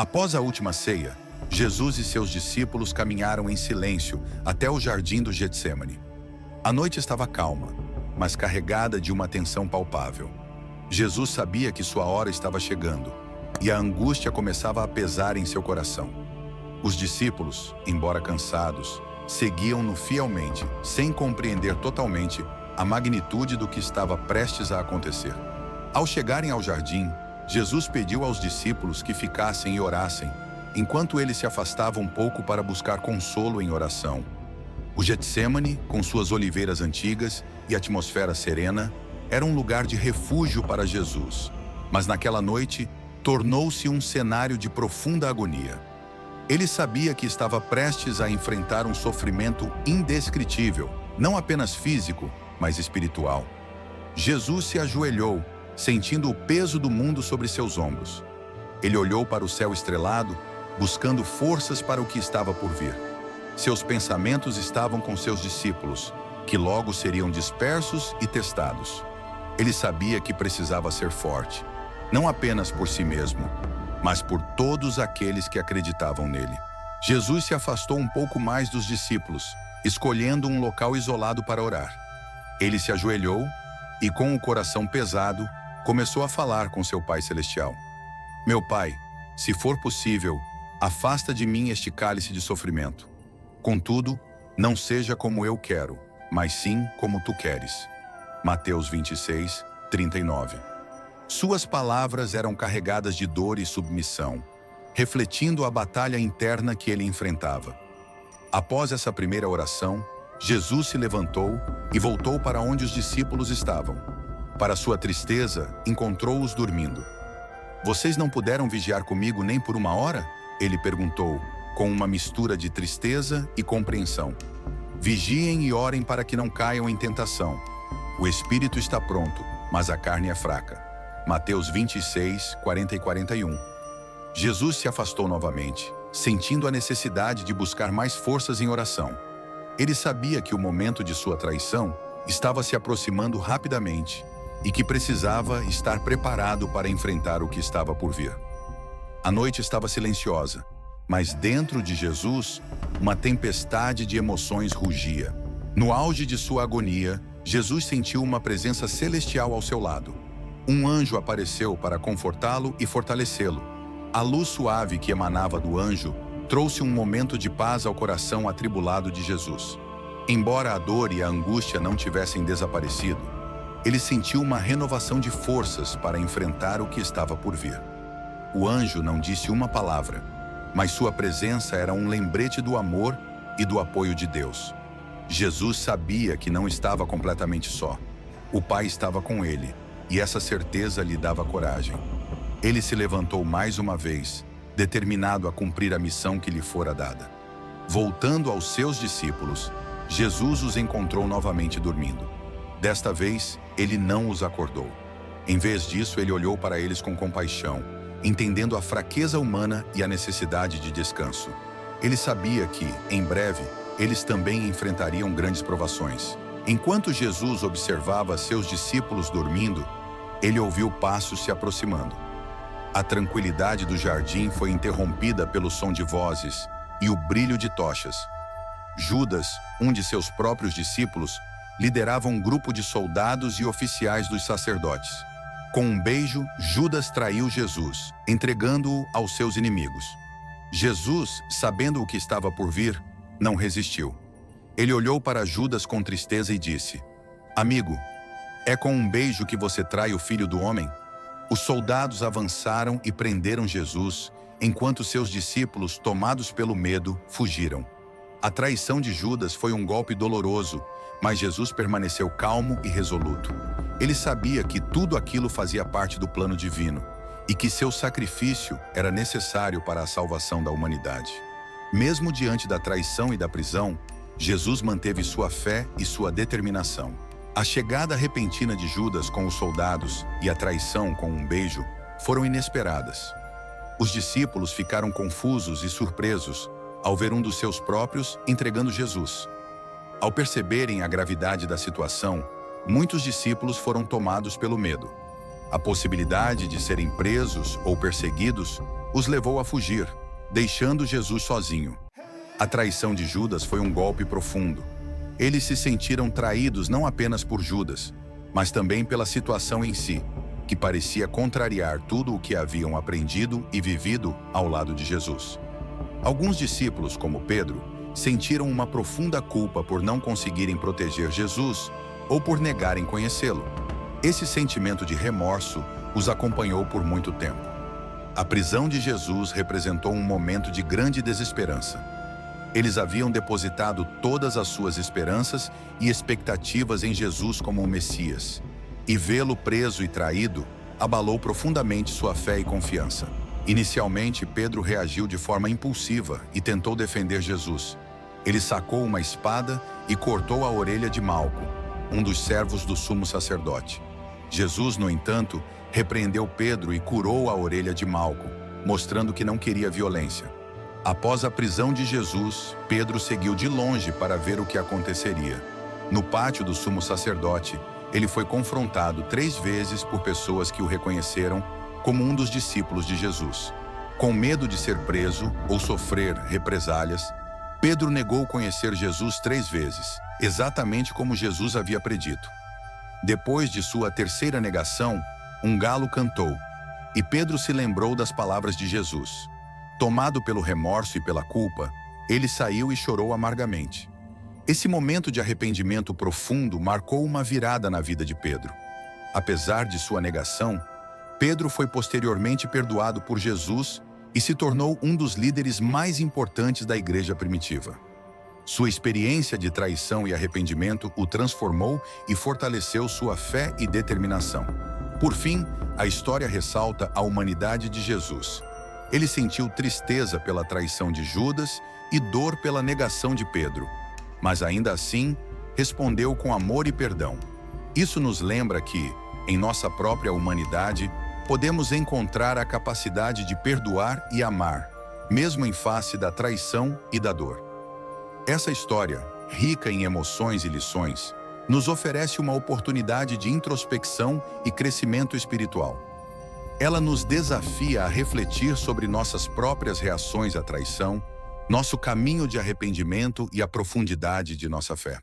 Após a última ceia, Jesus e seus discípulos caminharam em silêncio até o jardim do Getsêmani. A noite estava calma, mas carregada de uma tensão palpável. Jesus sabia que sua hora estava chegando, e a angústia começava a pesar em seu coração. Os discípulos, embora cansados, seguiam-no fielmente, sem compreender totalmente a magnitude do que estava prestes a acontecer. Ao chegarem ao jardim, Jesus pediu aos discípulos que ficassem e orassem, enquanto ele se afastava um pouco para buscar consolo em oração. O Getsêmani, com suas oliveiras antigas e atmosfera serena, era um lugar de refúgio para Jesus, mas naquela noite tornou-se um cenário de profunda agonia. Ele sabia que estava prestes a enfrentar um sofrimento indescritível, não apenas físico, mas espiritual. Jesus se ajoelhou, sentindo o peso do mundo sobre seus ombros. Ele olhou para o céu estrelado, buscando forças para o que estava por vir. Seus pensamentos estavam com seus discípulos, que logo seriam dispersos e testados. Ele sabia que precisava ser forte, não apenas por si mesmo, mas por todos aqueles que acreditavam nele. Jesus se afastou um pouco mais dos discípulos, escolhendo um local isolado para orar. Ele se ajoelhou e, com o coração pesado, começou a falar com seu Pai Celestial. Meu Pai, se for possível, afasta de mim este cálice de sofrimento. Contudo, não seja como eu quero, mas sim como tu queres. Mateus 26, 39. Suas palavras eram carregadas de dor e submissão, refletindo a batalha interna que ele enfrentava. Após essa primeira oração, Jesus se levantou e voltou para onde os discípulos estavam. Para sua tristeza, encontrou-os dormindo. Vocês não puderam vigiar comigo nem por uma hora? Ele perguntou, com uma mistura de tristeza e compreensão. Vigiem e orem para que não caiam em tentação. O espírito está pronto, mas a carne é fraca. Mateus 26, 40 e 41. Jesus se afastou novamente, sentindo a necessidade de buscar mais forças em oração. Ele sabia que o momento de sua traição estava se aproximando rapidamente e que precisava estar preparado para enfrentar o que estava por vir. A noite estava silenciosa, mas dentro de Jesus, uma tempestade de emoções rugia. No auge de sua agonia, Jesus sentiu uma presença celestial ao seu lado. Um anjo apareceu para confortá-lo e fortalecê-lo. A luz suave que emanava do anjo trouxe um momento de paz ao coração atribulado de Jesus. Embora a dor e a angústia não tivessem desaparecido, ele sentiu uma renovação de forças para enfrentar o que estava por vir. O anjo não disse uma palavra, mas sua presença era um lembrete do amor e do apoio de Deus. Jesus sabia que não estava completamente só. O Pai estava com ele, e essa certeza lhe dava coragem. Ele se levantou mais uma vez, determinado a cumprir a missão que lhe fora dada. Voltando aos seus discípulos, Jesus os encontrou novamente dormindo. Desta vez, ele não os acordou. Em vez disso, ele olhou para eles com compaixão, entendendo a fraqueza humana e a necessidade de descanso. Ele sabia que, em breve, eles também enfrentariam grandes provações. Enquanto Jesus observava seus discípulos dormindo, ele ouviu passos se aproximando. A tranquilidade do jardim foi interrompida pelo som de vozes e o brilho de tochas. Judas, um de seus próprios discípulos, liderava um grupo de soldados e oficiais dos sacerdotes. Com um beijo, Judas traiu Jesus, entregando-o aos seus inimigos. Jesus, sabendo o que estava por vir, não resistiu. Ele olhou para Judas com tristeza e disse: Amigo, é com um beijo que você trai o Filho do Homem? Os soldados avançaram e prenderam Jesus, enquanto seus discípulos, tomados pelo medo, fugiram. A traição de Judas foi um golpe doloroso, mas Jesus permaneceu calmo e resoluto. Ele sabia que tudo aquilo fazia parte do plano divino e que seu sacrifício era necessário para a salvação da humanidade. Mesmo diante da traição e da prisão, Jesus manteve sua fé e sua determinação. A chegada repentina de Judas com os soldados e a traição com um beijo foram inesperadas. Os discípulos ficaram confusos e surpresos ao ver um dos seus próprios entregando Jesus. Ao perceberem a gravidade da situação, muitos discípulos foram tomados pelo medo. A possibilidade de serem presos ou perseguidos os levou a fugir, deixando Jesus sozinho. A traição de Judas foi um golpe profundo. Eles se sentiram traídos não apenas por Judas, mas também pela situação em si, que parecia contrariar tudo o que haviam aprendido e vivido ao lado de Jesus. Alguns discípulos, como Pedro, sentiram uma profunda culpa por não conseguirem proteger Jesus ou por negarem conhecê-lo. Esse sentimento de remorso os acompanhou por muito tempo. A prisão de Jesus representou um momento de grande desesperança. Eles haviam depositado todas as suas esperanças e expectativas em Jesus como o Messias, e vê-lo preso e traído abalou profundamente sua fé e confiança. Inicialmente, Pedro reagiu de forma impulsiva e tentou defender Jesus. Ele sacou uma espada e cortou a orelha de Malco, um dos servos do sumo sacerdote. Jesus, no entanto, repreendeu Pedro e curou a orelha de Malco, mostrando que não queria violência. Após a prisão de Jesus, Pedro seguiu de longe para ver o que aconteceria. No pátio do sumo sacerdote, ele foi confrontado 3 vezes por pessoas que o reconheceram como um dos discípulos de Jesus. Com medo de ser preso ou sofrer represálias, Pedro negou conhecer Jesus 3 vezes, exatamente como Jesus havia predito. Depois de sua terceira negação, um galo cantou, e Pedro se lembrou das palavras de Jesus. Tomado pelo remorso e pela culpa, ele saiu e chorou amargamente. Esse momento de arrependimento profundo marcou uma virada na vida de Pedro. Apesar de sua negação, Pedro foi posteriormente perdoado por Jesus e se tornou um dos líderes mais importantes da igreja primitiva. Sua experiência de traição e arrependimento o transformou e fortaleceu sua fé e determinação. Por fim, a história ressalta a humanidade de Jesus. Ele sentiu tristeza pela traição de Judas e dor pela negação de Pedro, mas ainda assim, respondeu com amor e perdão. Isso nos lembra que, em nossa própria humanidade, podemos encontrar a capacidade de perdoar e amar, mesmo em face da traição e da dor. Essa história, rica em emoções e lições, nos oferece uma oportunidade de introspecção e crescimento espiritual. Ela nos desafia a refletir sobre nossas próprias reações à traição, nosso caminho de arrependimento e a profundidade de nossa fé.